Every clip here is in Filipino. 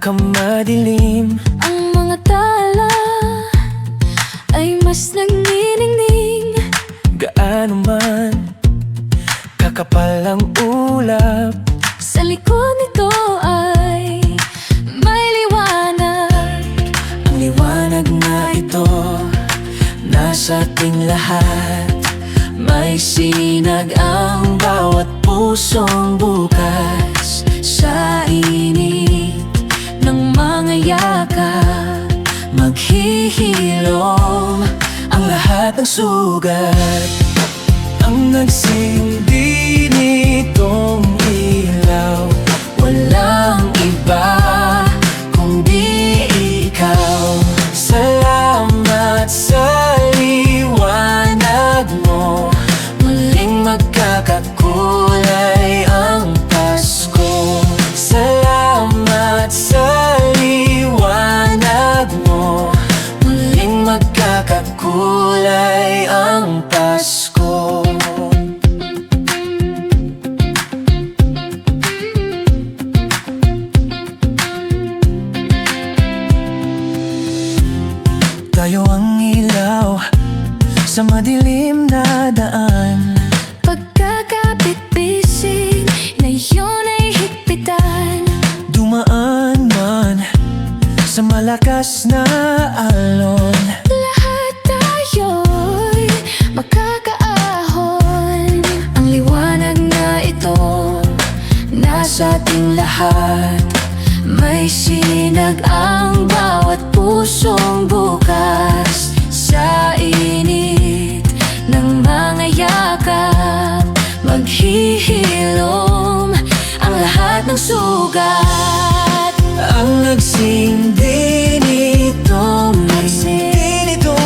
pinakamadilim. Ang mga tala ay mas nagniningning. Gaano man kakapal ang ulap, Sa likod nito ay may liwanag. ang liwanag na ito nasa ating lahat. May sinag ang bawat pusong bukas. Sa init ng mga yakap, maghihilom ang lahat ng sugat. Ang nagsindi nitong ilaw, walang iba kundi ikaw. Salamat sa liwanag mo, muling magkakakulay ang Pasko. Salamat sa liwanag mo, muling magkakakulay ang Pasko. Tayo ang ilaw sa madilim na daan. Pagkakapit-bisig na iyon ay higpitan. Dumaan man sa malakas na alon, Lahat tayo'y makakaahon. Ang liwanag na ito nasa ating lahat. May sinag ang bawat pusong bukas. Sa init ng mga yakap, maghihilom ang lahat ng sugat. ang nagsindi nitong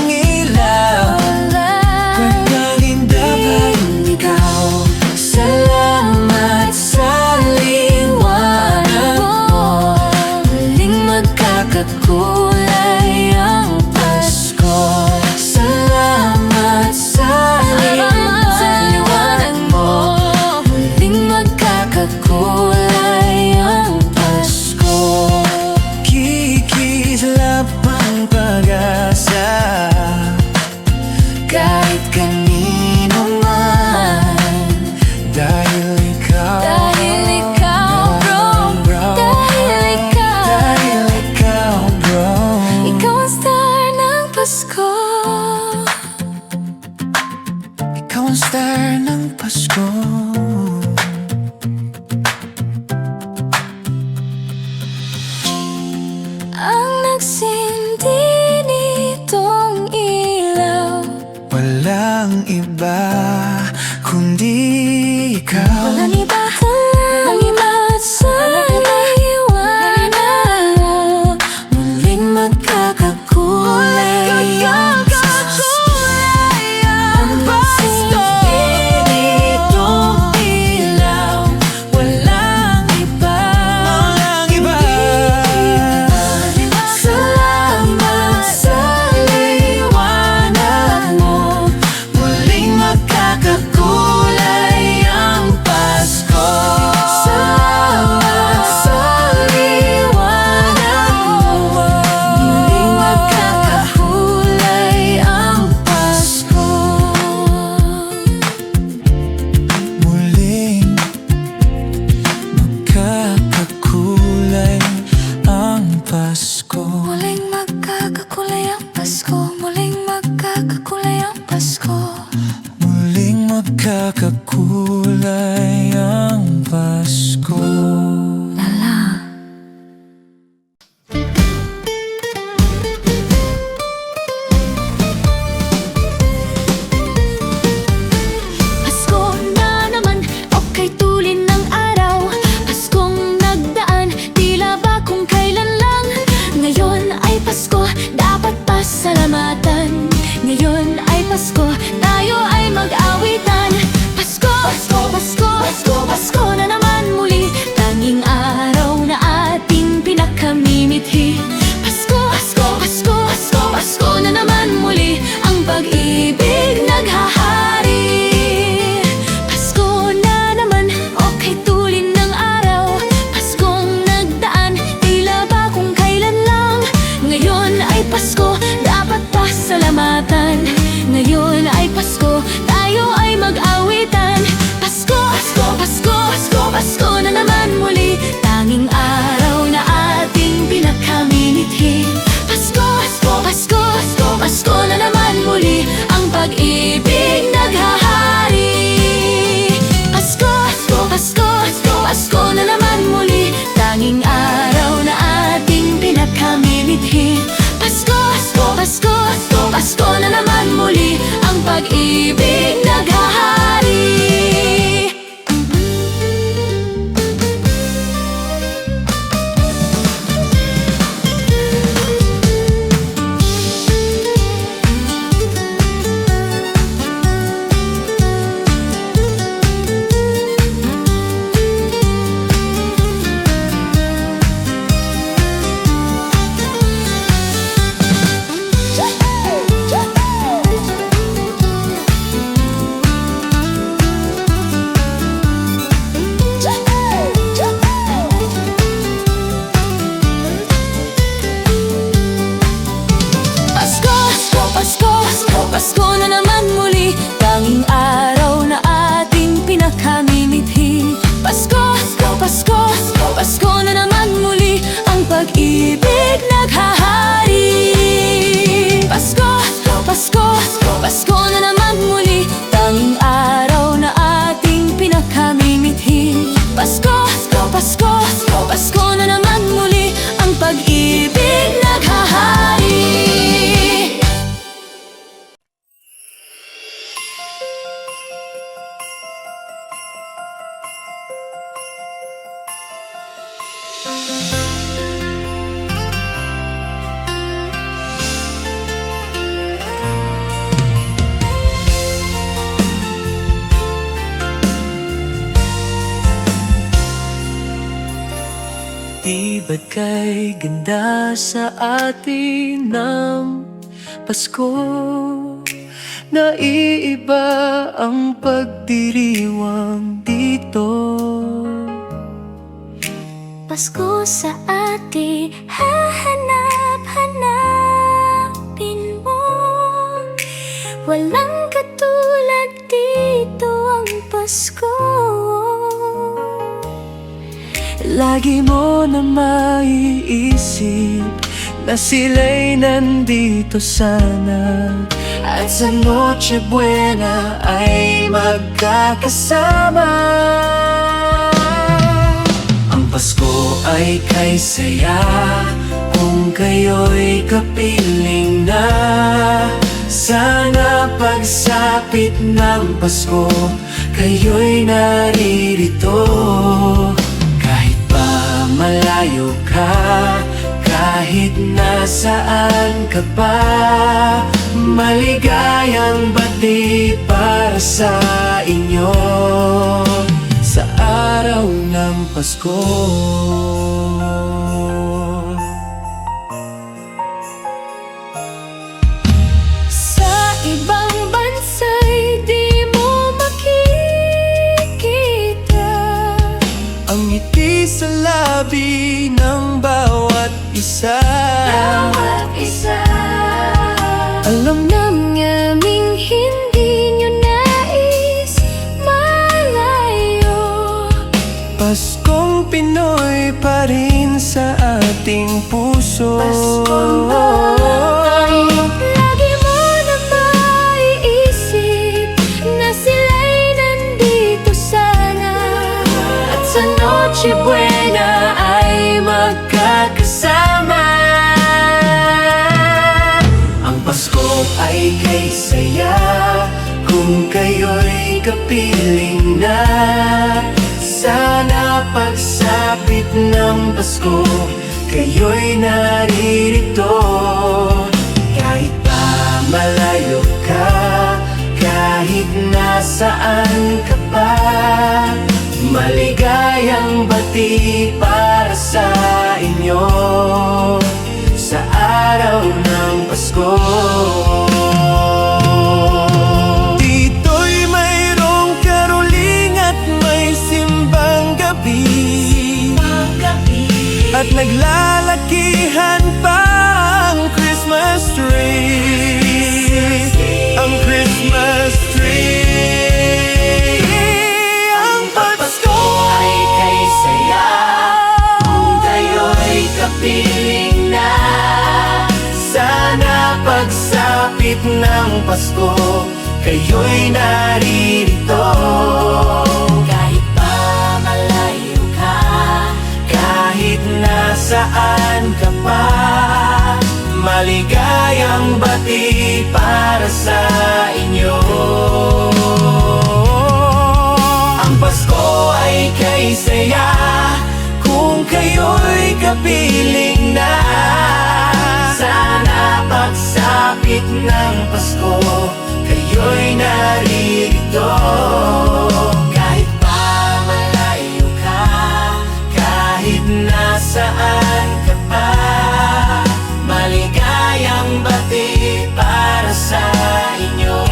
ilaw, pagkalin dapat ikaw. Salamat sa liwanag mo, muling magkakakulay ang Pasko. Salamat sa liwanag mo, muling magkakakulay ang Pasko. Kikislap ang pag-asa kahit kanino man, dahil ikaw, bro. dahil ikaw, bro. Ikaw ang star ng Pasko. Ikaw ang star ng Pasko. Ang nagsindi nitong ilaw, Walang iba kundi ikaw. walang iba, walang iba sa liwanag mo, Muling magkakakulay ang Pasko. Ang nagsindi nitong ilaw, walang iba, Salamat sa liwanag mo, muling magkakakulay Ba't kay ganda sa atin ng Pasko? Naiiba ang pagdiriwang dito. Pasko sa ate, hahanap-hanapin mo. Walang katulad dito ang Pasko. Lagi mo na maiisip na sila'y nandito sana, at sa Noche Buena ay magkakasama. Ang Pasko ay kay saya kung kayo'y kapiling na. Sana pagsapit ng Pasko, kayo'y naririto. Kahit pa malayo ka, kahit nasaan ka pa, maligayang bati para sa inyo sa araw ng Pasko. Sa ibang bansa'y di mo makikita Ang ngiti sa labi ng bawat isa. Alam naming hindi nyo nais malayo. Paskong Pinoy pa rin sa ating puso. Paskong bahay, lagi mo na maiisip na sila'y nandito sana, at sa Noche Buena ay magkakasama. Ang Pasko ay kay saya kung kayo'y kapiling na. Sana pagsapit ng Pasko, kayo'y naririto. Kahit pa malayo ka, kahit nasaan ka pa, maligayang bati para sa inyo sa araw ng Pasko. Dito'y mayroong karoling at may simbang gabi, at naglalakihan pa ang Christmas tree. Ang Christmas tree. Ang Pasko ay kay saya kung kayo'y kapiling na. Sana pagsapit ng Pasko, kayo'y naririto. Kahit pa malayo ka, kahit nasaan ka pa, maligayang bati para sa inyo. Ang Pasko ay kay saya kung kayo'y kapiling na. Sana pagsapit ng Pasko, kayo'y naririto. Kahit pa malayo ka, kahit nasaan ka pa, maligayang bati para sa inyo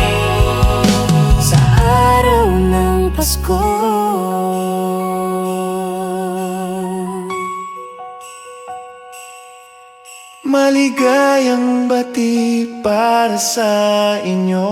sa araw ng Pasko. Maligayang bati para sa inyo.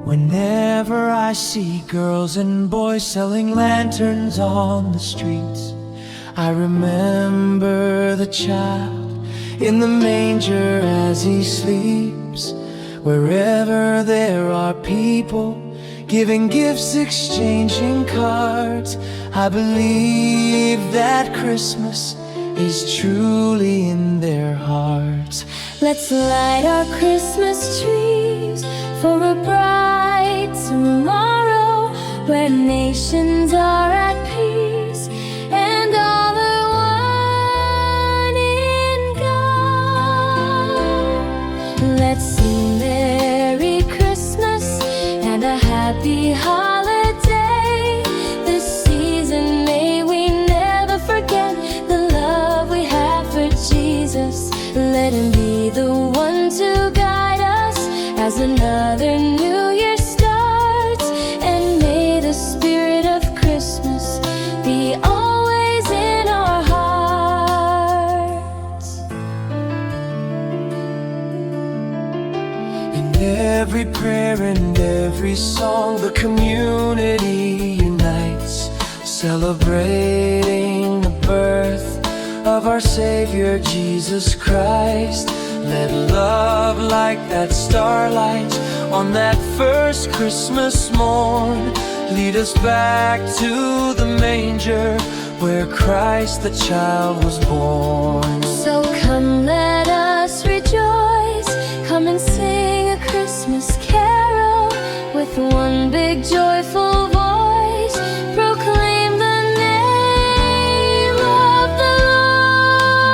Whenever I see girls and boys selling lanterns on the streets, I remember the child in the manger as he sleeps. wherever there are people giving gifts, exchanging cards. I believe that Christmas is truly in their hearts. Let's light our Christmas trees for a bright tomorrow where nations are at peace and all are one in God. Let's sing Merry Christmas and a Happy Holiday. This season may we never forget the love we have for Jesus. Let Him be the one to guide us as another new year starts. And may the spirit of Christmas be always in our hearts. In every prayer and every song, the community unites, celebrating the birth of our Savior Jesus Christ. Let love like that starlight on that first Christmas morn lead us back to the manger where Christ the child was born. So come, let us rejoice. Come and sing a Christmas carol with one big joyful voice. Proclaim the name of the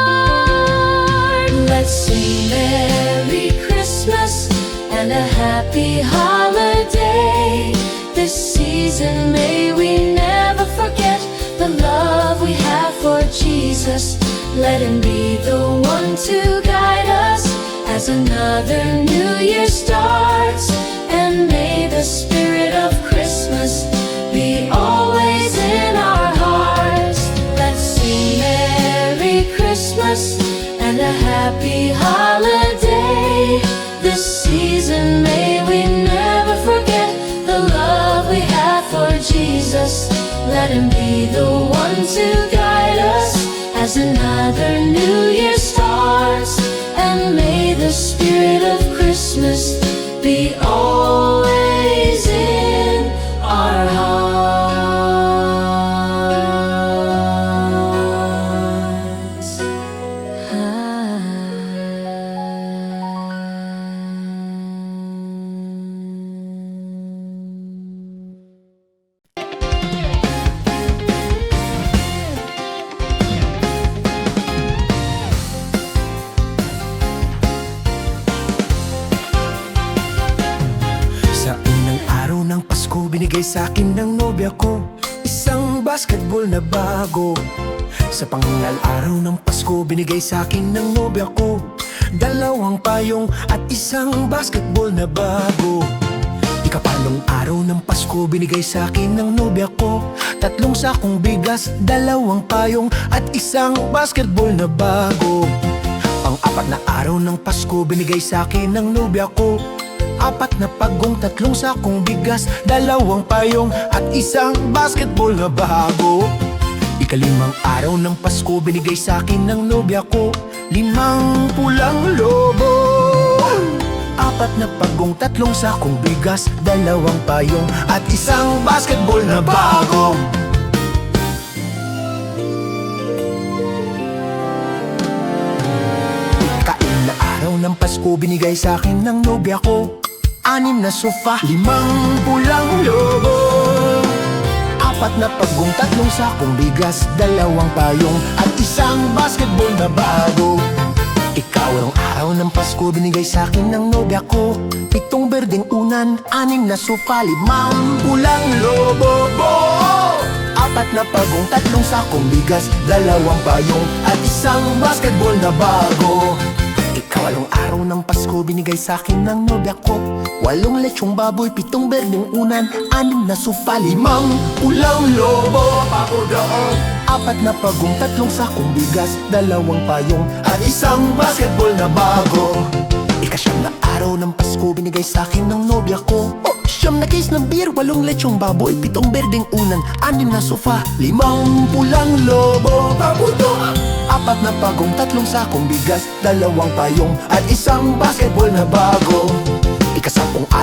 Lord. Let's sing Merry Christmas and a Happy Holiday. This season may we never forget the love we have for Jesus. Let Him be the one to guide us as another new year starts. And may the spirit of Christmas be always in our hearts. Let's sing Merry Christmas and a Happy Holiday. This season may we never forget the love we have for Jesus. Let Him be the one to guide us as another new year starts. And may the spirit of Christmas be always in our hearts. Sa unang araw ng Pasko, binigay sa akin ng nobya ko isang basketball na bago. Sa pangal araw ng Pasko, binigay sa akin ng nobya ko dalawang payong at isang basketball na bago. Ikapalong araw ng Pasko, binigay sa akin ng nobya ko tatlong sakong bigas, dalawang payong at isang basketball na bago. Pang-apat na araw ng Pasko, binigay sa akin ng nobya ko apat na pagong, tatlong sakong bigas, dalawang payong at isang basketball na bago. Ikalimang araw ng Pasko, binigay sa akin ng nobya ko limang pulang lobo, apat na pagong, tatlong sakong bigas, dalawang payong at isang basketball na bago. Ikain na araw ng Pasko, binigay sa akin ng nobya ko anim na sofa, limang pulang lobo, apat na pagong, tatlong sakong bigas, dalawang payong at isang basketball na bago. Ikawalong araw ng Pasko, binigay sa akin ng nobya ko pitong berdeng unan, anim na sofa, limang pulang lobo, apat na pagong, tatlong sakong bigas, dalawang payong at isang basketball na bago. Ikawalong araw ng Pasko, binigay sa akin ng nobya ko walong lechong baboy, pitong berdeng unan, anim na sofa, limang pulang lobo, apat na pagong, tatlong sakong bigas, dalawang payong at isang basketball na bago. Ikasyam na araw ng Pasko, binigay sa akin ng nobya ko siyam na case ng beer, walong lechong baboy, pitong berdeng unan, anim na sofa, limang pulang lobo, apat na pagong, tatlong sakong bigas, dalawang payong at isang basketball na bago.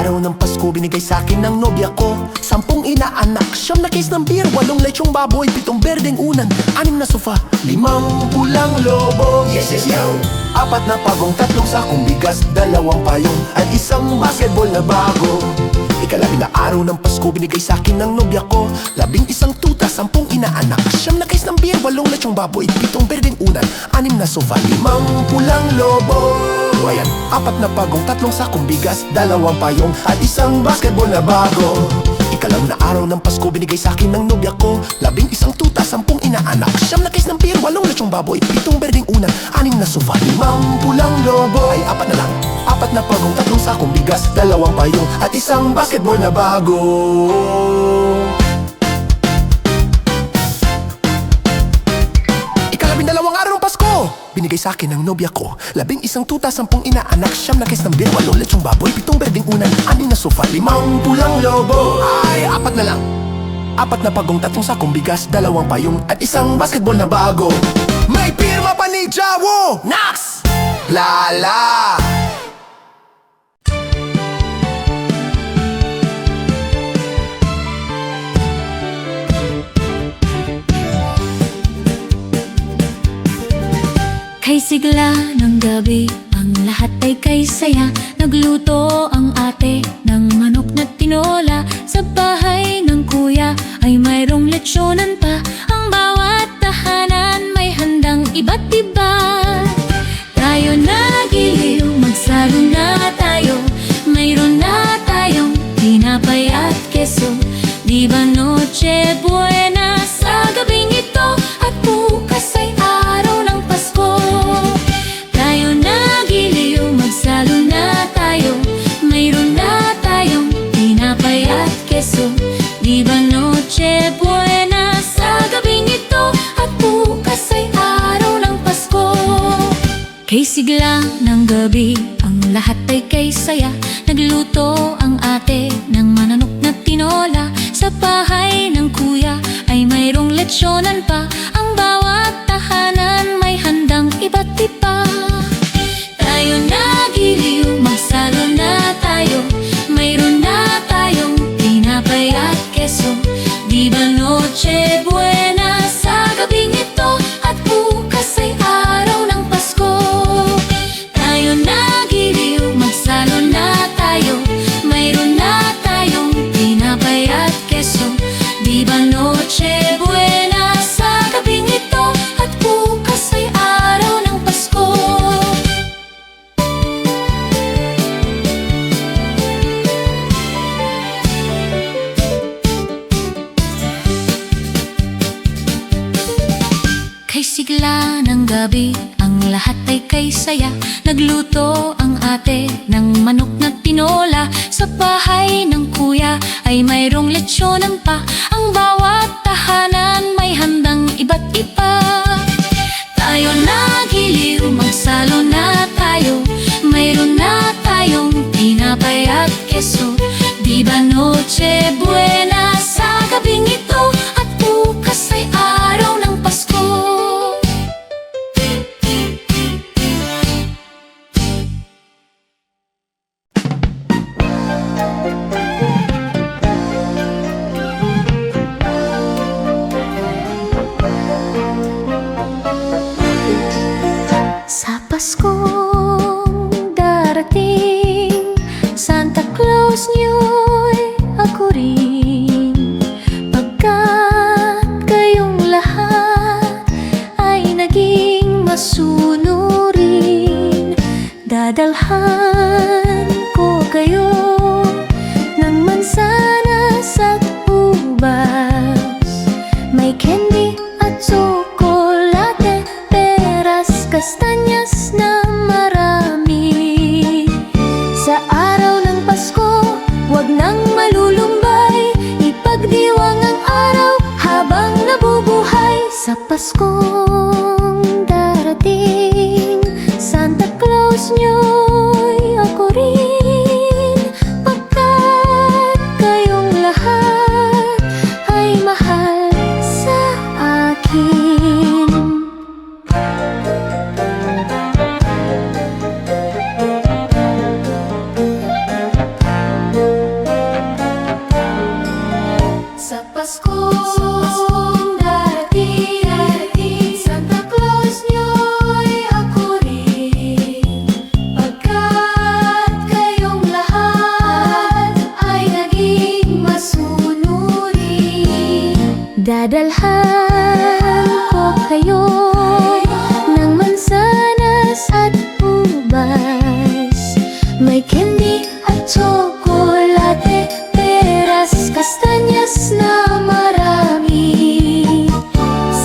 araw ng Pasko, binigay sa'kin ng nobya ko 10 inaanak, 9 na case ng beer, 8 lechong baboy, 7 berdeng unan, 6 na sofa, 5 pulang lobo, yes yes yo, 4 na pagong, 3 sakong bigas, 2 payong, at 1 basketball na bago. Ikalabing na araw ng Pasko, binigay sa'kin ng nobya ko 11 tuta, 10 inaanak, 9 na case ng beer, 8 lechong baboy, 7 berdeng unan, 6 na sofa, 5 pulang lobo. Ayan, 4 na pagong, 3 sakong bigas, 2 payong, at 1 basketball na bago. Ikalam na araw ng Pasko, binigay sa'kin ng nobya ko 11 tuta, 10 inaanak, 9 na case ng beer, 8 lechong baboy, 7 berdeng unan, 6 na sofa, 5 pulang lobo. Ay 4 na lang, 4 na pagong, 3 sakong bigas, 2 payong, at 1 basketball na bago. Ikalabing-2 araw ng Pasko, binigay sa'kin ng nobya ko 11 tuta, 10 inaanak, 9 na case ng beer, 8 lechong baboy, 7 berdeng unan, 6 na sofa, 5 pulang lobo. Ay 4 na lang, 4 na pagong, 3 sakong bigas, 2 payong, at 1 basketball na bago. May pirma pa ni Jawo Nax Lala. Kay sigla ng gabi, ang lahat ay kay saya. Nagluto ang ate ng manok na tinola. Sa bahay ng kuya ay mayroong lechyonan pa. Ang bawat tahanan may handang iba't iba. Tayo nagiliw, magsalo na tayo. Mayroon na tayong tinapay at keso. Di ba Noche Buena sa gabing ito? At bukas ay araw ng Pasko. Tayo nagiliw, magsalo na tayo. Mayroon na tayong tinapay at keso. Di ba Noche Buena sa gabing ito? At bukas ay araw ng Pasko. Kay sigla ng gabi, ang lahat ay kay saya. Nagluto ang ate ng mananok na tinola. Sa bahay ng kuya ay mayroong lechyonan pa. Ang bawat tahanan may handang iba't iba. Tayo nagiliw, magsalo na tayo. Mayroon na tayong tinapay at keso. Di ba Noche Buena sa gabing ito? At bukas ay araw ng Pasko. Tayo nagiliw, magsalo na tayo. Mayroon na tayong tinapay at keso. Di ba Noche Buena sa gabing ito? At bukas ay araw ng Pasko. Kay sigla ng gabi, ang lahat ay kay saya. Nagluto ang ate ng manok na tinola. Sa bahay ng kuya ay mayroong lechyonan pa. Ang bawat tahanan may handang iba't iba. Tayo nagiliw, magsalo na tayo. Mayroon na tayong tinapay at keso. Di ba Noche Buena sa gabing ito? At bukas ay araw ng Pasko. Sa Paskong darating, Santa Claus niyo'y ako rin. Pagkat kayong lahat ay naging masunurin, dadalhan ko kayo ng mansanas at ubas. May candy at tsokolate, peras, kastanyas na marami. Sa araw ng Pasko, wag nang malulumbay. Ipagdiwang ang araw habang nabubuhay. Sa Paskong darating, Santa Claus niyo'y ako rin. Pagkat kayong lahat ay mahal sa akin. Paskong darating, Santa Claus niya'y ako rin. Pagkat kayong lahat ay naging masunurin, dadalhan ko kayo ng mansanas at ubas. May candy at tsokolate, peras, kastanyas na marami.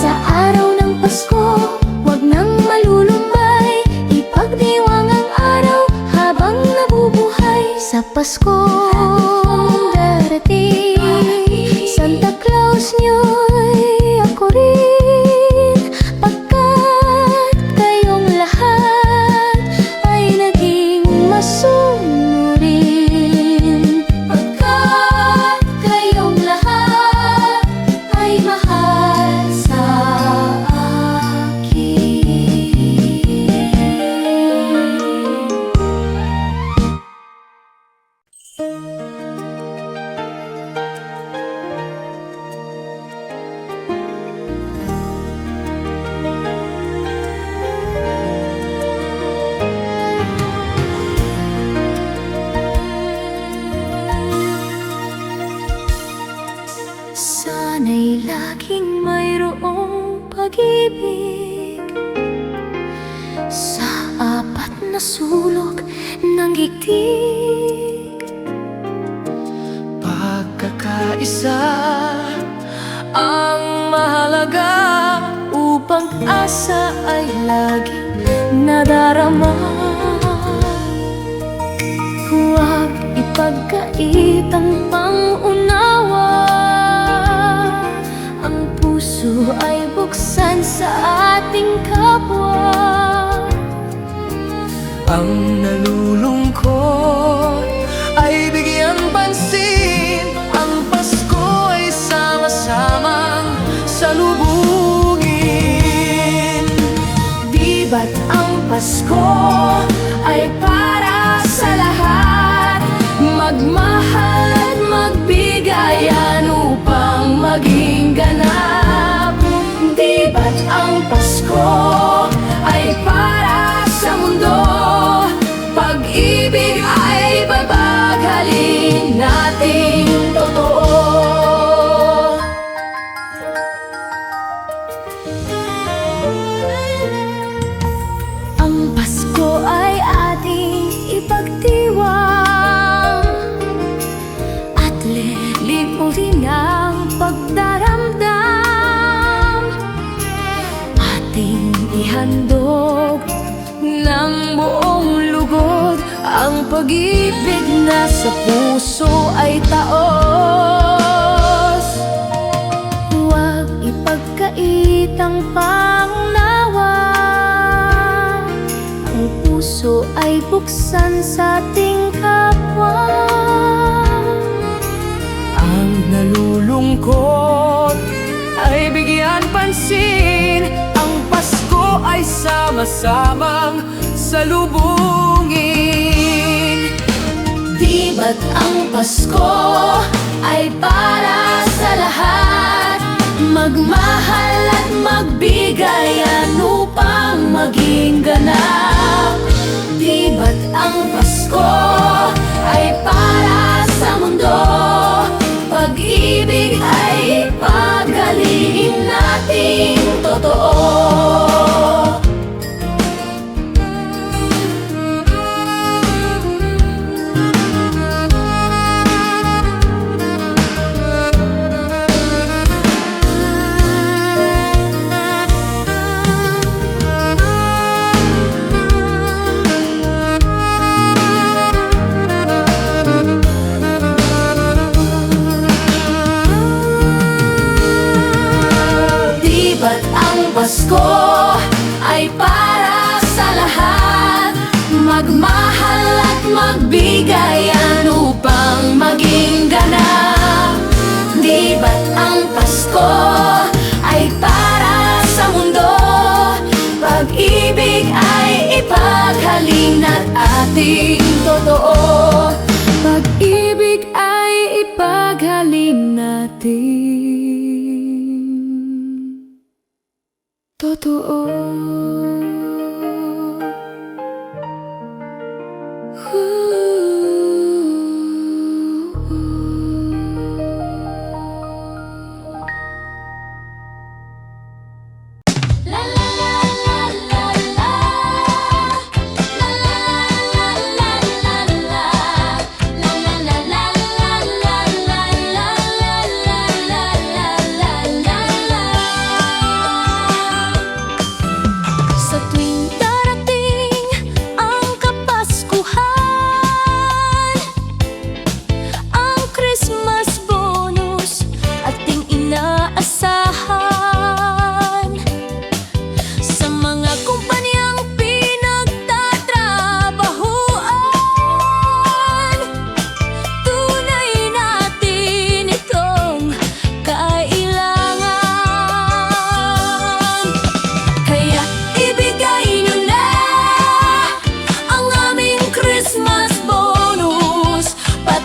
Sa araw ng Pasko, wag nang malulumbay, ipagdiwang ang araw habang nabubuhay. Sa Paskong darating, Santa Claus niya'y ako rin. Pagkat kayong lahat ay naging masunurin, pagkat kayong lahat ay mahal sa akin. Sana'y laging mayroong pag-ibig sa apat na sulok ng gigdig. Pagkakaisa ang mahalaga upang asa ay laging nadarama. Huwag ipagkait ang pangunawa, ang puso ay buksan sa ating kapwa. Ang nalulungkot ay bigyan pansin, ang Pasko ay sama-samang salubungin. Di ba't ang Pasko ay para sa lahat? Magmahal at magbigayan upang maging ganap. Di ba't ang Pasko ay para sa mundo? Pag-ibig ay babaghalin nating totoo. Ang Pasko ay ating ipagdiwang at lilimutin ang pagdaramdam. Ating ihandog ng buong lugod ang pag-ibig na sa puso ay taos. Huwag ipagkait ang pangunawa, ang puso ay buksan sa ating kapwa. Ang nalulungkot ay bigyan pansin, ang Pasko ay sama-samang salubungin. Di ba't ang Pasko ay para sa lahat? Magmahal at magbigayan upang maging ganap. Di ba't ang Pasko ay para sa mundo? Pag-ibig ay ipaghalin nating totoo. Pasko ay para sa lahat. Magmahal at magbigayan upang maging ganap. Di ba't ang Pasko ay para sa mundo? Pag-ibig ay ipaghalin at ating totoo. Pag-ibig ay ipaghalin natin.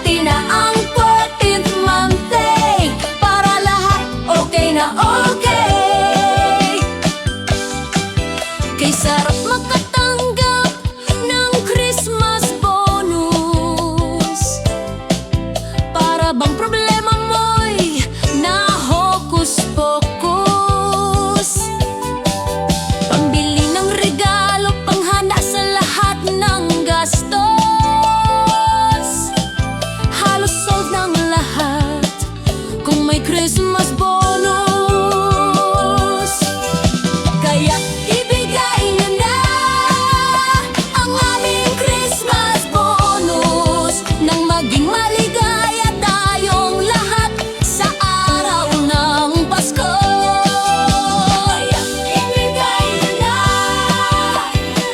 Pati na ang 14th month day, para lahat okay na okay. Kay sarap makatanggap ng Christmas bonus. Para bang problema mo'y na hocus pocus. Pambili ng regalo, panghanda sa lahat ng gastos. Halos sold ng lahat kung may Christmas bonus. Kaya ibigay nyo na ang aming Christmas bonus, nang maging maligaya tayong lahat sa araw ng Pasko. Kaya ibigay nyo na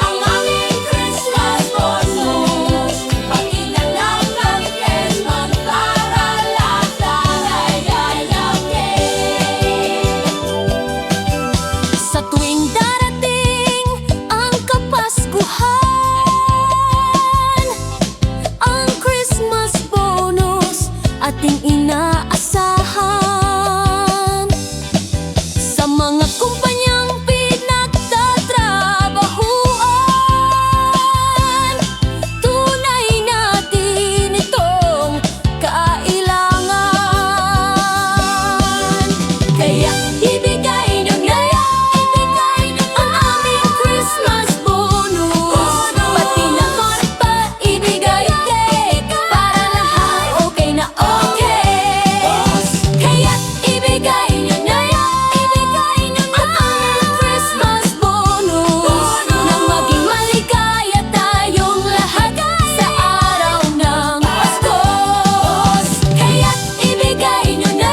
ang aming Christmas bonus, pati na lang ng Christmas para lahat ay okay. Sa tuwing darating ang Kapaskuhan, ang Christmas bonus ating inaasahan. Sa mga kumpanyang pinagtatrabahuan, tunay natin itong kailangan. Kaya ibigay nyo na ang aming Christmas bonus, pati na pa ibigay para lahat okay na okay. Kaya ibigay nyo na ang aming Christmas bonus, nang maging maligaya tayong lahat sa araw ng Pasko. Kaya ibigay nyo na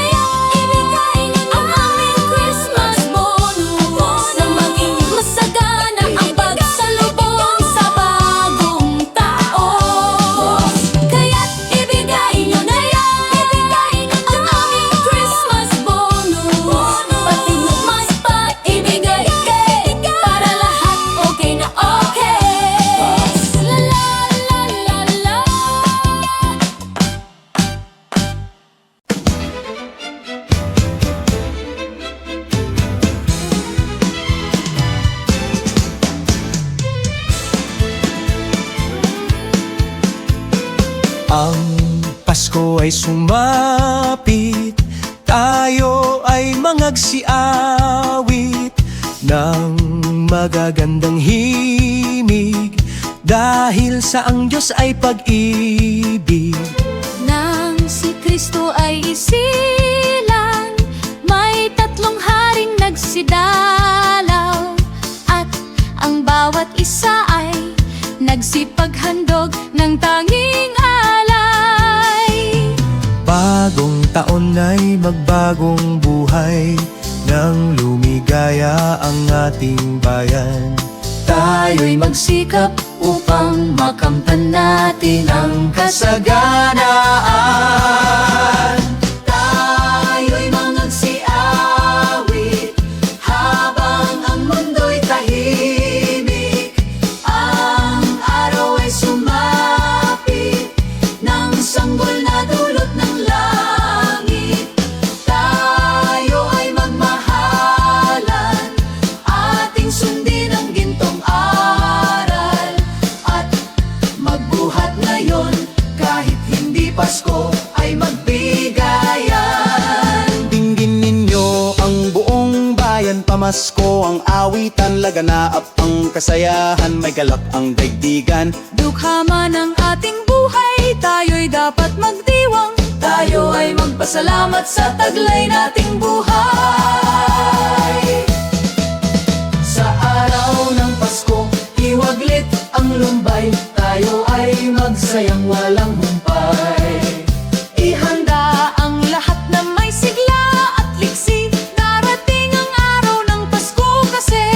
ang aming Christmas bonus, nang maging masagana ang pagsalubong sa bagong taon. Kaya ibigay nyo na ang aming Christmas bonus, pati mas pa ibigay para lahat okay na okay. La la la la la. Ang Pasko ay sumapit, tayo ay mangagsiawit ng magagandang himig, dahil sa ang Diyos ay pag-ibig. Nang si Kristo ay isilang, may 3 haring nagsidalaw, at ang bawat isa ay nagsipaghandog ng tanging alay. Bagong taon ay magbagong buhay, nang lumigaya ang ating bayan. Tayo'y magsikap upang makamtan natin ang kasaganaan. Tayo'y mangagsiawit habang ang mundo'y tahimik. Ang araw ay sumapit ng sanggol na dulot ng langit. Tayo ay magmahalan, ating sundin ang gintong aral, at magbuhat ngayon kahit hindi Pasko ay magbigayan. Dinggin ninyo ang buong bayan, pamasko ang awitan, laganap ang kasayahan, may galak ang daigdigan. Dukha man ang ating buhay, tayo'y dapat magdiwang. Tayo ay magpasalamat sa taglay nating buhay. Sa araw ng Pasko, iwaglit ang lumbay, tayo ay magsayang walang humpay. Ihanda ang lahat na may sigla at liksi, darating ang araw ng Pasko kasi.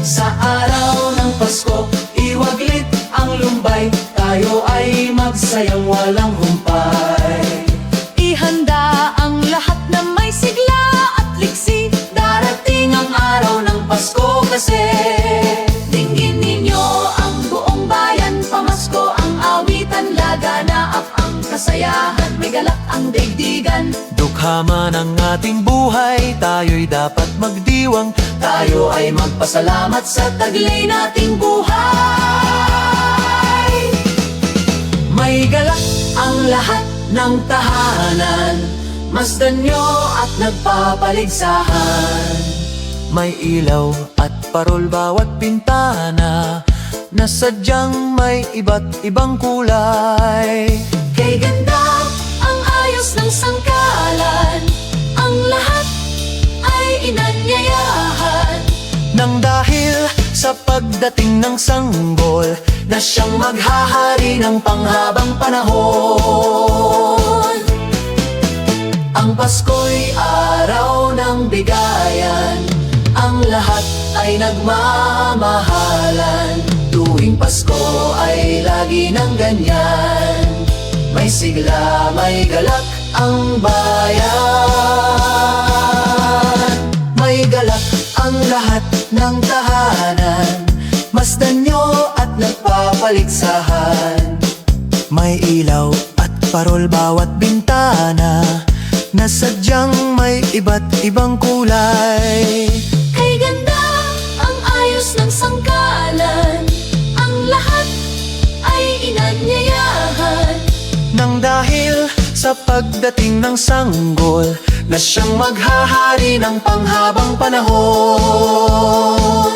Sa araw ng Pasko, iwaglit ang lumbay, tayo ay magsayang walang humpay. Ihanda ang lahat na may sigla at liksi, darating ang araw ng Pasko kasi. Dinggin ninyo ang buong bayan, pamasko ang awitan, laganap ang ang daigdigan. Dukha man ang ating buhay, tayo'y dapat magdiwang. Tayo ay magpasalamat sa taglay nating buhay. May galak ang lahat ng tahanan, masdan nyo at nagpapaligsahan. May ilaw at parol bawat pintana, na sadyang may iba't ibang kulay. Kay ganda ang ayos ng sangkalan, ang lahat ay inanyayahan. Nang dahil sa pagdating ng sanggol, na siyang maghahari ng panghabang panahon. Ang Pasko'y araw ng bigayan, ang lahat ay nagmamahalan. Tuwing Pasko ay lagi ng ganyan, may sigla, may galak ang bayan. May galak ang lahat ng tahanan, masdan nyo at nagpapaligsahan. May ilaw at parol bawat bintana, na sadyang may iba't ibang kulay. Kay ganda ang ayos ng sangkalan, ang lahat ay inanyayahan. Nang dahil sa pagdating ng sanggol, na siyang maghahari ng panghabang panahon.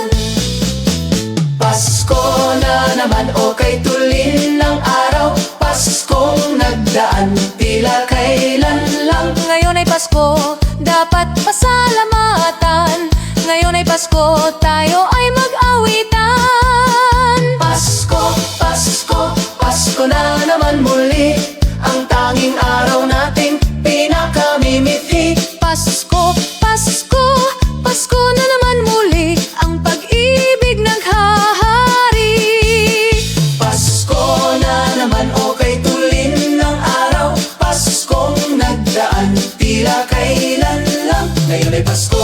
Pasko na naman, o kay tulin ng araw, Paskong nagdaan, tila kailan lang. Ngayon ay Pasko, dapat pasalamatan. Ngayon ay Pasko, tayo ay mag-awitan. Pasko, Pasko, Pasko na naman muli, ang tanging araw nating pinakamimiti. Pasko, Pasko, Pasko na naman muli, ang pag-ibig naghahari. Pasko na naman, o kay tulin ng araw, Paskong nagdaan, tila kailan lang. Ngayon ay Pasko.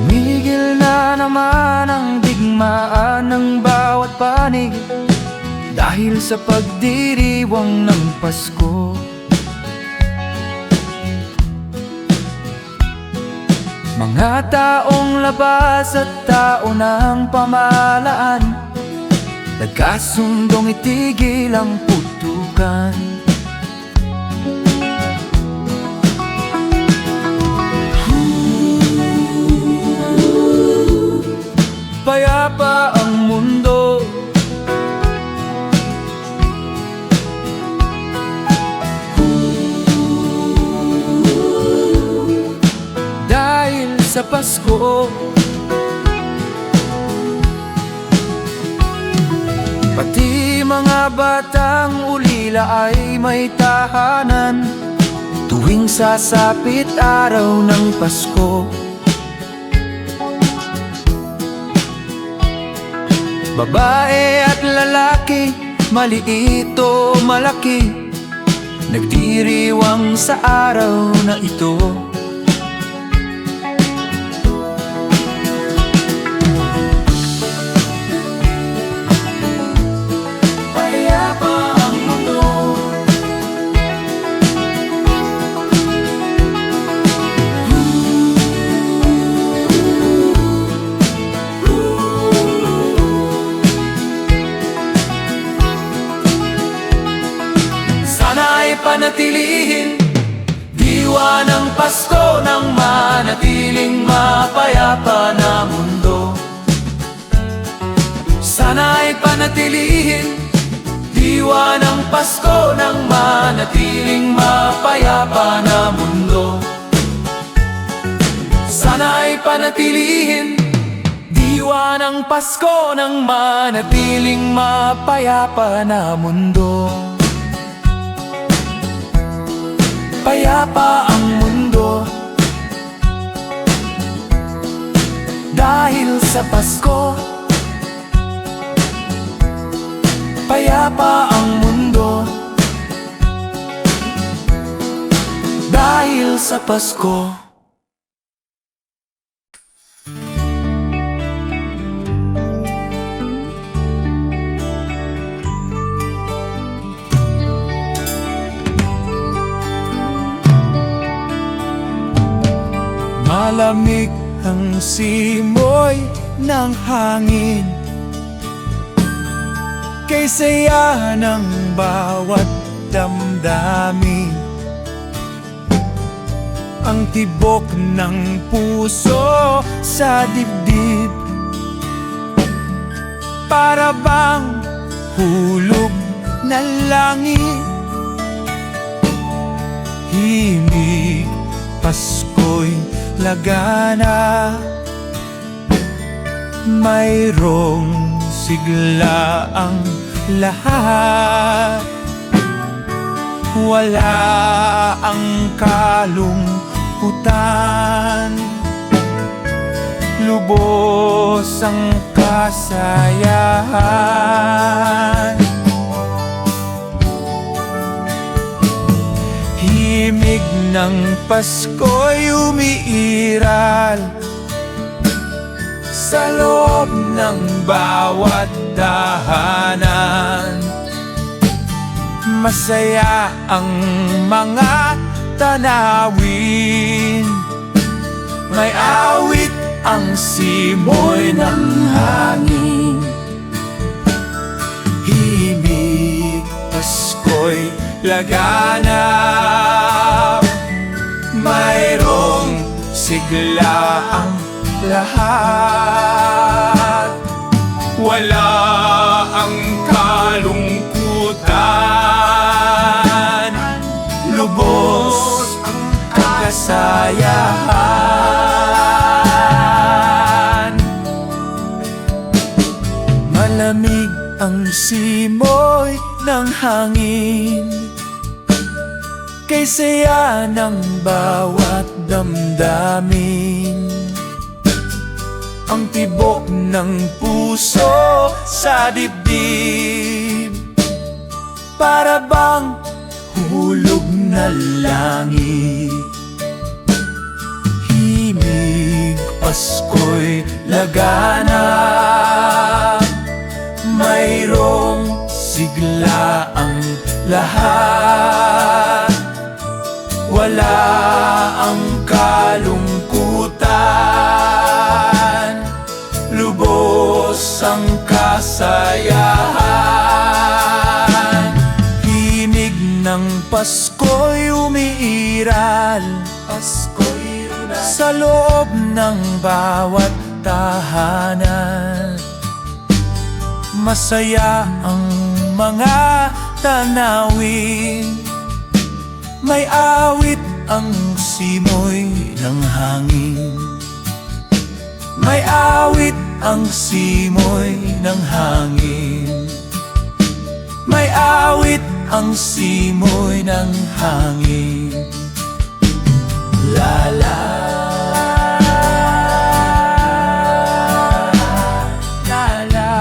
Tumigil na naman ang digmaan ng bawat panig, dahil sa pagdiriwang ng Pasko. Mga taong labas at tao ng pamahalaan, nagkasundong itigil ang putukan. Payapa ang mundo, dahil sa Pasko. Pati mga batang ulila ay may tahanan, tuwing sasapit araw ng Pasko. Babae at lalaki, maliit o malaki, nagdiriwang sa araw na ito. Payapa ang mundo, panatilihin diwa ng Pasko nang manatiling mapayapa na mundo. Sana'y panatilihin diwa ng Pasko nang manatiling mapayapa na mundo. Sana'y ay panatilihin. Diwa ng Pasko nang manatiling mapayapa na mundo. Payapa ang mundo dahil sa Pasko. Payapa ang mundo dahil sa Pasko. Malamig ang simoy ng hangin, kay saya ng bawat damdamin. Ang tibok ng puso sa dibdib, para bang hulog na langit. Himig, Pasko'y lagana, mayroong sigla ang lahat. Wala ang kalungkutan, lubos ang kasayahan. Himig ng Pasko'y umiiral sa loob ng bawat tahanan. Masaya ang mga tanawin, may awit ang simoy ng hangin. Himig, Pasko'y laganap, mayroong sigla ang lahat. Wala ang kalungkutan, lubos ang kasayahan. Malamig ang simoy ng hangin, kay saya ng bawat damdamin. Ang tibok ng puso sa dibdib, para bang hulog na langit. Himig, Pasko'y laganap, mayroong sigla ang lahat. Wala ang kalungkutan, lubos ang kasayahan. Himig ng Pasko'y umiiral, sa loob ng bawat tahanan. Masaya ang mga tanawin, may awit ang simoy ng hangin. May awit ang simoy ng hangin. May awit ang simoy ng hangin. La la la la.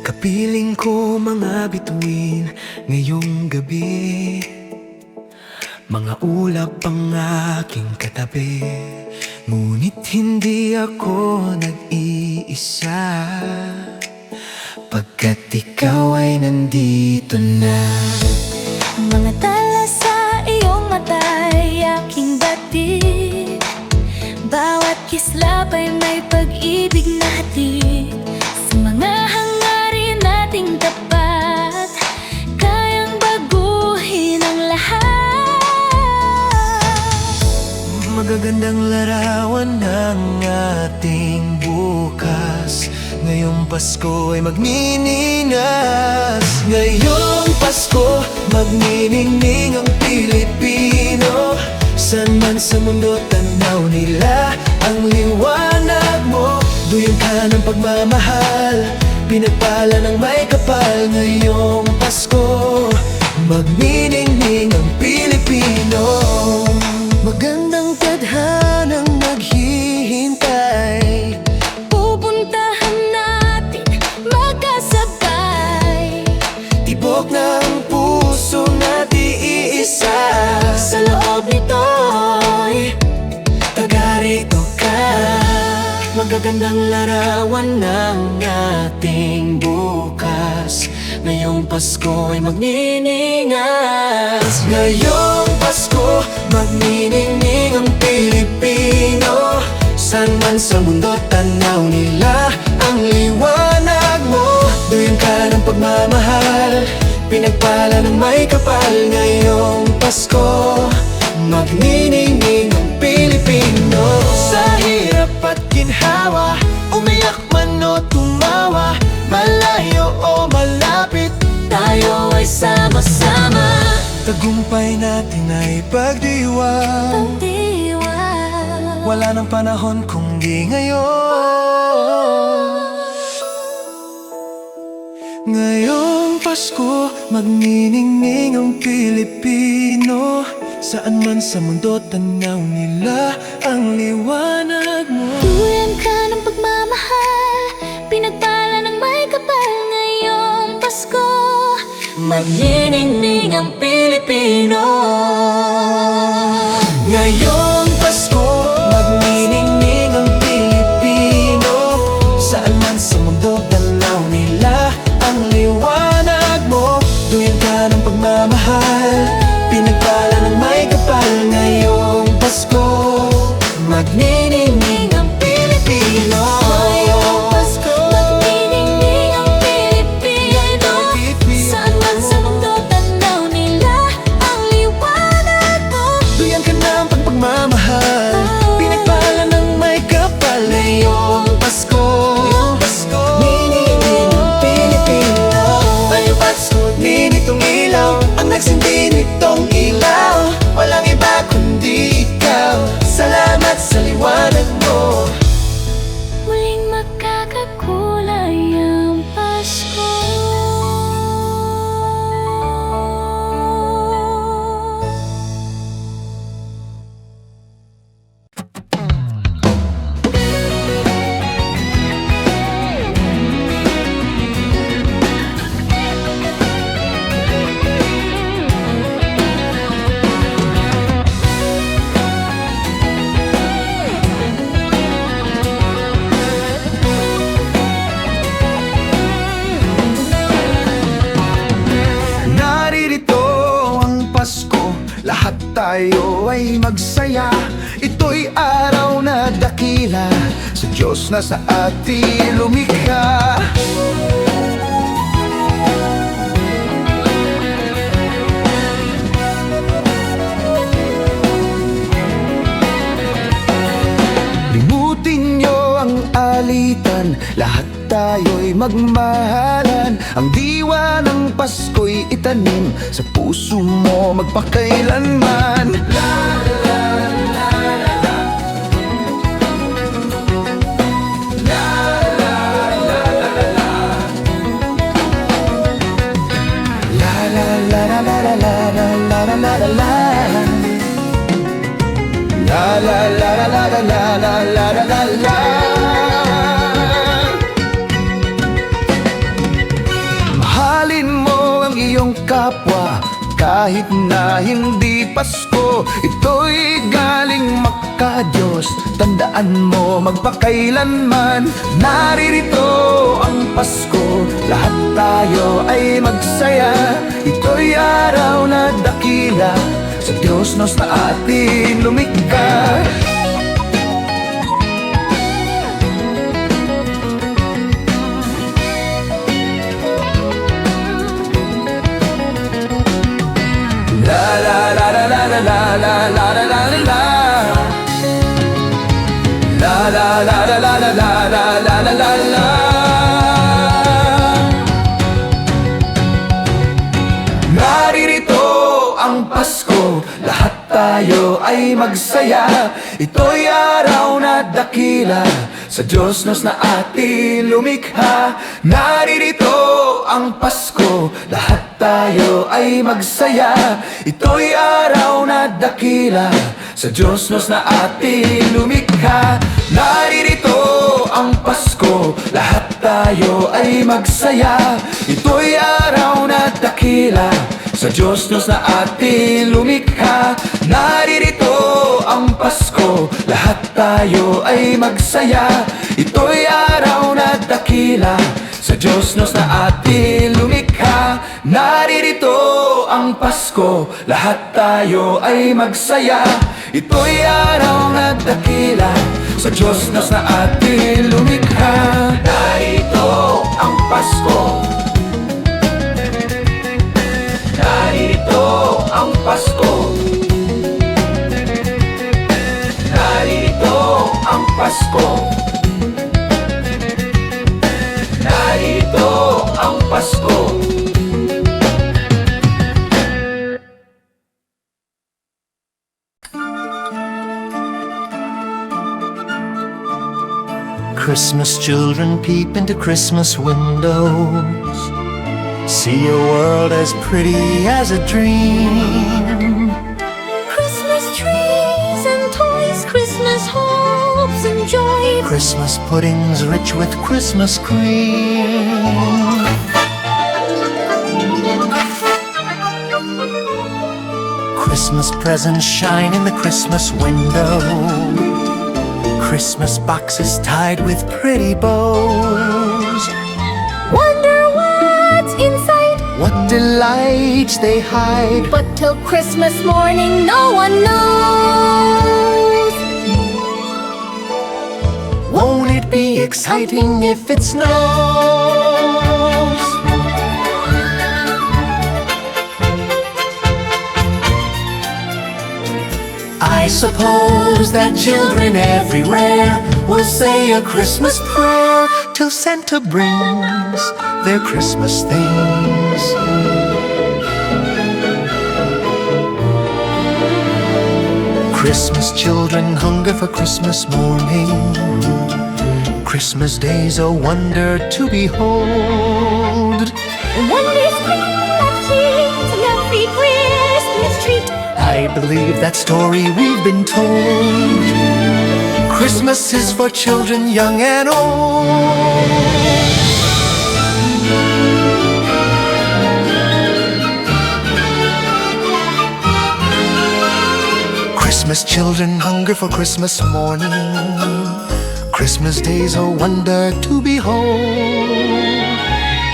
Kapiling ko mga bituin ngayong gabi, mga ulap ang aking katabi. Ngunit hindi ako nag-iisa, pagkat ikaw ay nandito na. Mga tala sa iyong mata'y aking batid, bawat kislap ay may pag-ibig na hatid. ating tapat, kayang baguhin ang lahat. Magagandang larawan ng ating bukas. Ngayong Pasko ay magniningas. Ngayong Pasko, magniningning ang Pilipino. San man sa mundo tanaw nila ang liwanag mo. Duyan ka ng pagmamahal, pinagpala ng may kapal. Ngayong Pasko, magniningning ang Pilipino. Magandang tadhanang naghihintay. Pupuntahan natin magkasabay, Tibok ng puso natin iisa. sa loob nito'y Taga rito ka. Magagandang larawan ng ating bukas. Ngayong Pasko ay magniningas. Ngayong Pasko, magniningning ang Pilipino. San man sa mundo tanaw nila ang liwanag mo. Duyan ka ng pagmamahal, pinagpala ng may kapal. Ngayong Pasko, magniningning ang Pilipino. Sa hirap at ginhawa, umiyak man o tumawa, malayo o malapit, tayo ay sama-sama. tagumpay natin ay pagdiwang. Pagdiwang, Wala nang panahon kung di ngayon. Ngayong Pasko, magniningning ang Pilipino. Saan man sa mundo tanaw nila ang liwanag mo. duyan ka ng pagmamahal, pinagpala ng may kapal. Ngayong Pasko, magniningning ang Pilipino. Ngayong Pasko, magniningning ang Pilipino. Saan man sa mundo tanaw nila ang liwanag mo. Duyan ka ng pagmamahal, pinagpala ng may kapal. Ngayong Pasko, magniningning ang Pilipino. Ngayong Pasko, magniningning ang Pilipino. Saan man sa mundo tanaw nila ang liwanag mo. Duyan ka ng pagmamahal, pinagpala ng may kapal. Ngayong Pasko, niningning ang Pilipino. Ngayong Pasko, ninitong ilaw, ang nagsindi nitong ilaw. Walang iba kundi ikaw. Salamat sa liwanag mo. Muling magkakakulay ang Pasko. Naririto ang Pasko, lahat tayo ay magsaya. Ito'y araw na dakila sa Diyos na sa atin lumikha. Limutin niyo ang alitan, lahat tayo'y magmahalan. Ang diwa ng Pasko'y itanim sa puso mo magpakailanman. La la la la la la la la la la la la. Mahalin mo ang iyong kapwa kahit na hindi Pasko. Ito'y galing maka-Diyos, tandaan mo magpakailanman. Naririto ang Pasko, lahat tayo ay magsaya. Ito'y araw na dakila sa Diyos nos na atin lumikha. la. Naririto ang Pasko, lahat tayo ay magsaya. Ito'y araw na dakila, sa Diyos nos na ating lumikha. Naririto ang Pasko, lahat tayo ay magsaya. Ito'y araw na dakila, sa Diyos nos na ating lumikha. Naririto ang Pasko, lahat tayo ay magsaya. Ito'y araw na dakila, sa Diyos nos na ating lumikha. Naririto ang Pasko, lahat tayo ay magsaya. Ito'y araw na dakila, sa Diyos nos na ating lumikha. Naririto ang Pasko, lahat tayo ay magsaya. Ito'y araw na dakila, sa Diyos nos na ating lumikha. Narito ang Pasko, narito ang Pasko, narito ang Pasko, narito ang Pasko. Christmas children peep into Christmas windows, see a world as pretty as a dream. Christmas trees and toys, Christmas hopes and joy. Christmas puddings rich with Christmas cream. Christmas presents shine in the Christmas window, Christmas boxes tied with pretty bows. Wonder what's inside, What delights they hide, but till Christmas morning no one knows. won't it be exciting if it snows? I suppose that children everywhere will say a Christmas prayer till Santa brings their Christmas things. Christmas children hunger for Christmas morning. Christmas day's a wonder to behold. Wonders bring that kids and every Christmas treat. I believe that story we've been told. Christmas is for children young and old. Christmas children hunger for Christmas morning. Christmas day's a wonder to behold.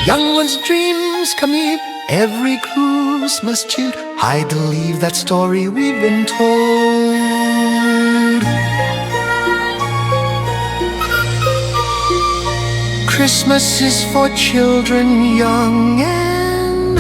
Young ones' dreams come here every Christmas cheer. I believe that story we've been told. Christmas is for children young and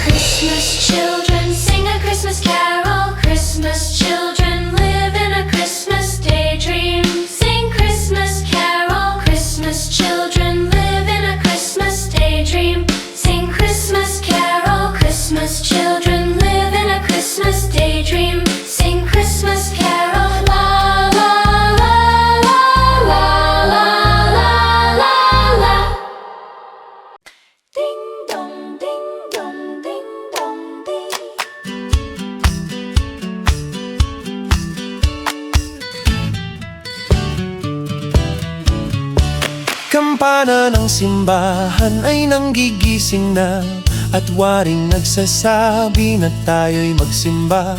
Christmas children sing a Christmas carol. Christmas children live in a Christmas daydream. Sing Christmas carol. Christmas children live in a Christmas daydream. Sing Christmas carol. Christmas children live in a Christmas daydream. Sing Christmas carol. La la la la la la la la la. Ding dong, ding dong, ding dong, ding. Kampana ng simbahan ay nanggigising na, at waring nagsasabi na tayo'y magsimba.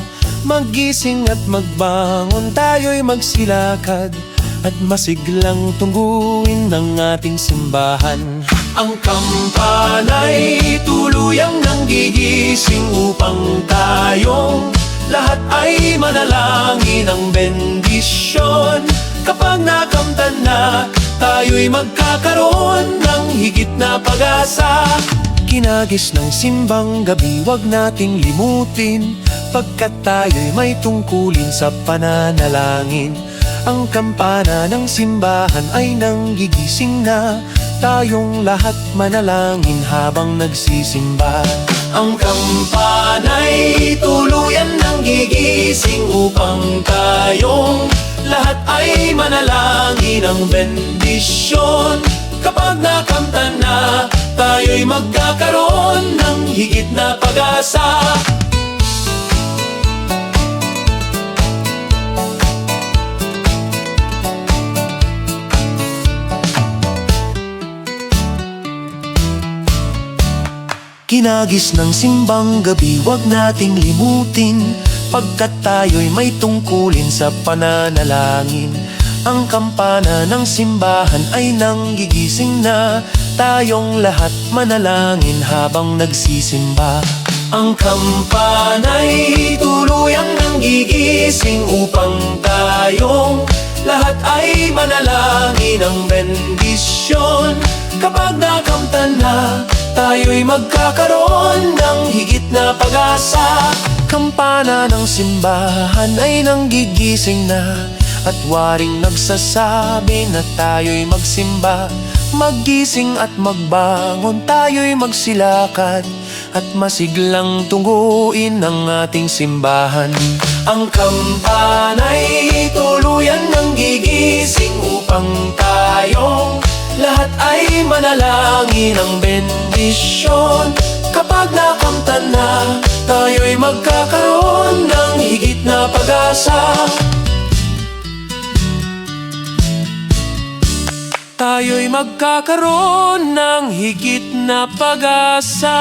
Magising at magbangon, tayo'y magsilakad, at masiglang tungguin ng ating simbahan. Ang kampana'y tuluyang nanggigising upang tayong lahat ay manalangin ng bendisyon. Kapag nakamtan na, tayo'y magkakaroon ng higit na pag-asa. Kinagis ng simbang gabi, wag nating limutin, pagkat tayo'y may tungkulin sa pananalangin. Ang kampana ng simbahan ay nanggigising na, tayong lahat manalangin habang nagsisimba. Ang kampana'y tuluyan ng gigising upang tayong lahat ay manalangin ng bendisyon. Kapag nakamtan na, tayo'y magkakaroon ng higit na pag-asa. Kinagis ng simbang gabi, wag nating limutin, pagkat tayo'y may tungkulin sa pananalangin. Ang kampana ng simbahan ay nanggigising na, tayong lahat manalangin habang nagsisimba. Ang kampana'y tuluyang nanggigising upang tayong lahat ay manalangin ng bendisyon. Kapag nakamtan na, tayo'y magkakaroon ng higit na pag-asa. Kampana ng simbahan ay nanggigising na, at waring nagsasabi na tayo'y magsimba. Maggising at magbangon, tayo'y magsilakad, at masiglang tunguin ang ating simbahan. Ang kampana'y tuluyan nanggigising upang tayong lahat ay manalangin ng bendisyon. Kapag nakamtan na, tayo'y magkakaroon ng higit na pag-asa. Tayo'y magkakaroon ng higit na pag-asa.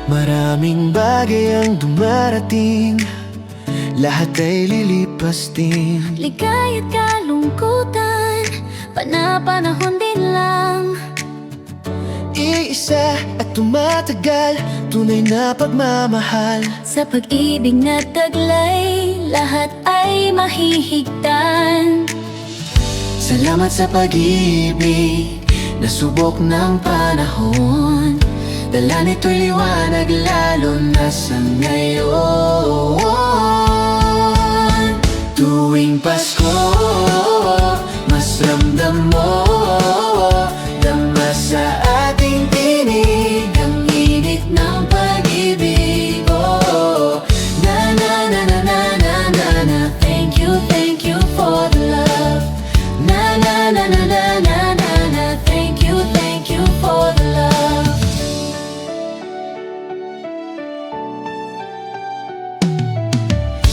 Maraming bagay ang dumarating, lahat ay lilipas din. Ligaya't kalungkutan, panapanahon din lang. Iisa at tumatagal, tunay na pagmamahal. Sa pag-ibig na taglay, lahat ay mahihigtan. Salamat sa pag-ibig, nasubok ng panahon. Dala nito'y liwanag lalo na sa ngayon. Tuwing Pasko, mas ramdam mo, dama sa ating tinig ang init ng pag-ibig. Oh, na na na na na na na na. Thank you for the love. Na na na na na na na na. Thank you for the love.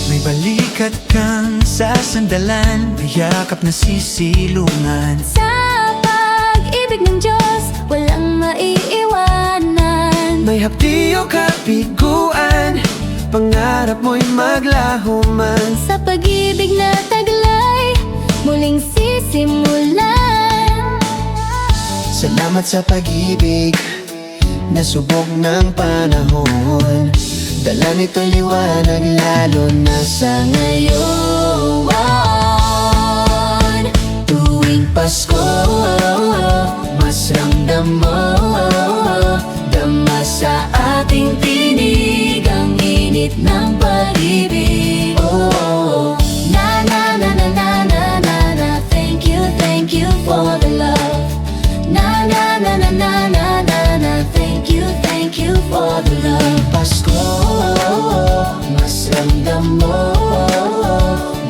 May balikat kang sasandalan, may yakap na sisilungan. Sa pag-ibig ng Diyos, walang maiiwanan. May hapdi o kabiguan, pangarap mo'y maglaho man. Sa pag-ibig na taglay, muling sisimulan. Salamat sa pag-ibig, nasubok ng panahon. Dala nito'y liwanag lalo na sa ngayon. Tuwing Pasko, mas ramdam mo, dama sa ating tinig ang init ng pag-ibig. Oh, na na na na na na na na. Thank you for the love. Na na na na na na na na. Thank you for the love. Pasko, mas ramdam mo,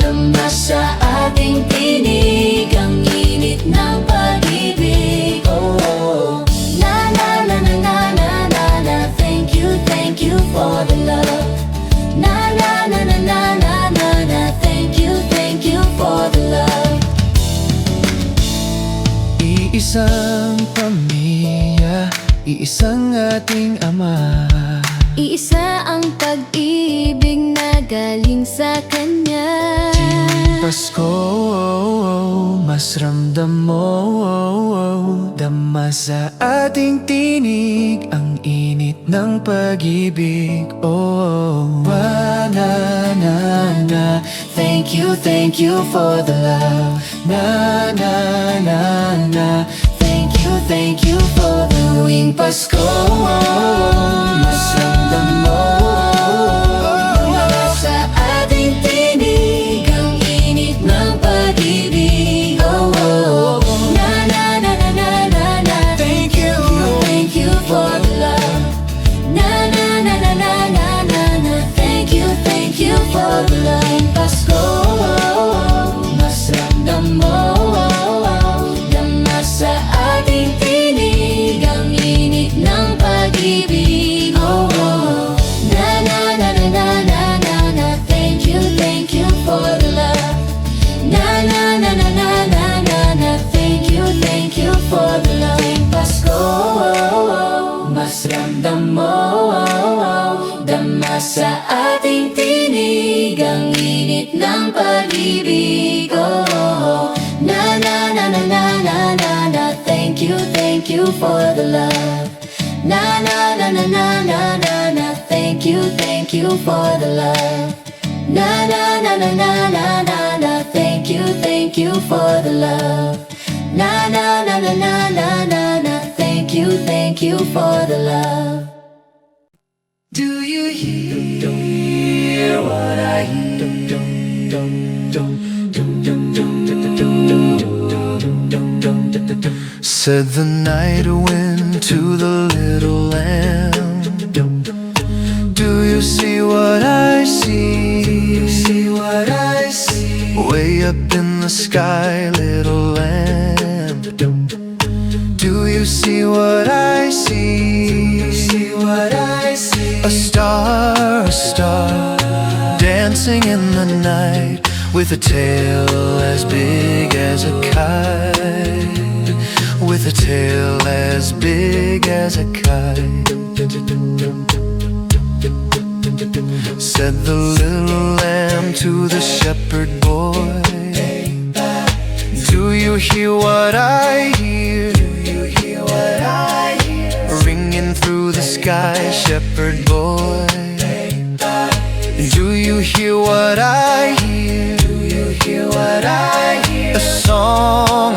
dama sa ating tinig ang init ng pag-ibig. Oh, na na na na na na na na. Thank you for the love. Na na na na na na na na. Thank you for the love. Iisang pamilya, iisang ating Ama. Iisa ang pag-ibig na galing sa Kanya. Pasko, mas ramdam mo. Dama sa ating tinig ang init ng pag-ibig. Na, thank you for the love. Na, thank you for the tuwing Pasko. Mas ramdam mo sa ating tinig ang init ng pag-ibig. Na, thank you for the love. Na, thank you for the love. Pasko, mas ramdam mo dama sa ating tinig ang init ng pag-ibig. Na, thank you for the love. Na, thank you for the love. Pasko, mas ramdam mo dama sa ating tinig ang init ng pag-ibig. Na, thank you for the love. Na, thank you for the love. Na, thank you for the love. Na, thank you for the love. Do you hear what I hear? Said the night wind to the little lamb, do you see what I see? Do you see what I see? Way up in the sky, little lamb, do you see what I see? Do you see what I see? A star, dancing in the night, with a tail as big as a kite. With a tail as big as a kite. Said the little lamb to the shepherd boy, do you hear what I hear? Do you hear what I hear? Ringing through the sky, shepherd boy, do you hear what I hear? Do you hear what I hear? A song,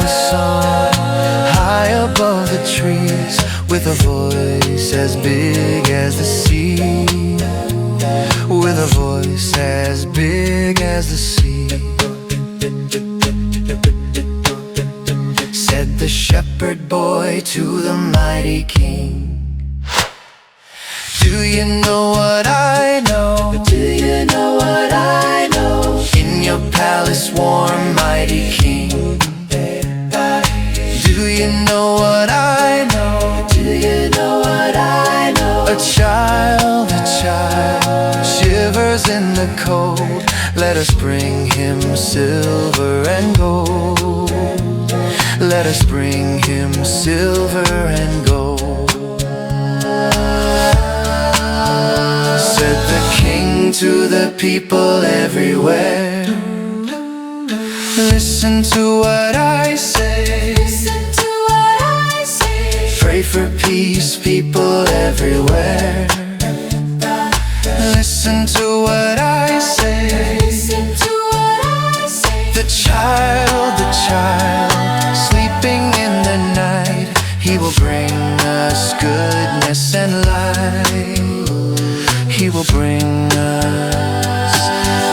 high above the trees, with a voice as big as the sea. With a voice as big as the sea. Said the shepherd boy to the mighty king, do you know what I know? Do you know what I know? In your palace warm, mighty king, do you know what I know? Do you know what I know? A child shivers in the cold. Let us bring him silver and gold. Let us bring him silver and gold. Said the king to the people everywhere, listen to what I say. Listen to what I say. Pray for peace, people everywhere. Listen to what I say. Listen to what I say. The child, sleeping in the night, he will bring us goodness and light. He will bring us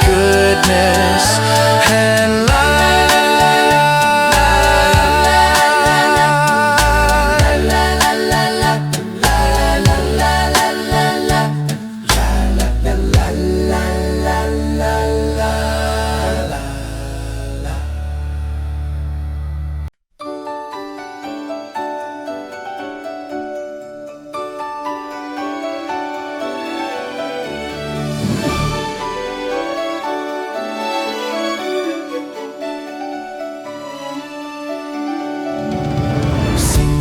goodness and light.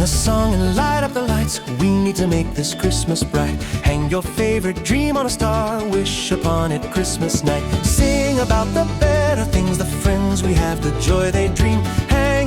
Song and light up the lights. We need to make this Christmas bright. Hang your favorite dream on a star, wish upon it Christmas night. Sing about the better things, the friends we have, the joy they dream. Hang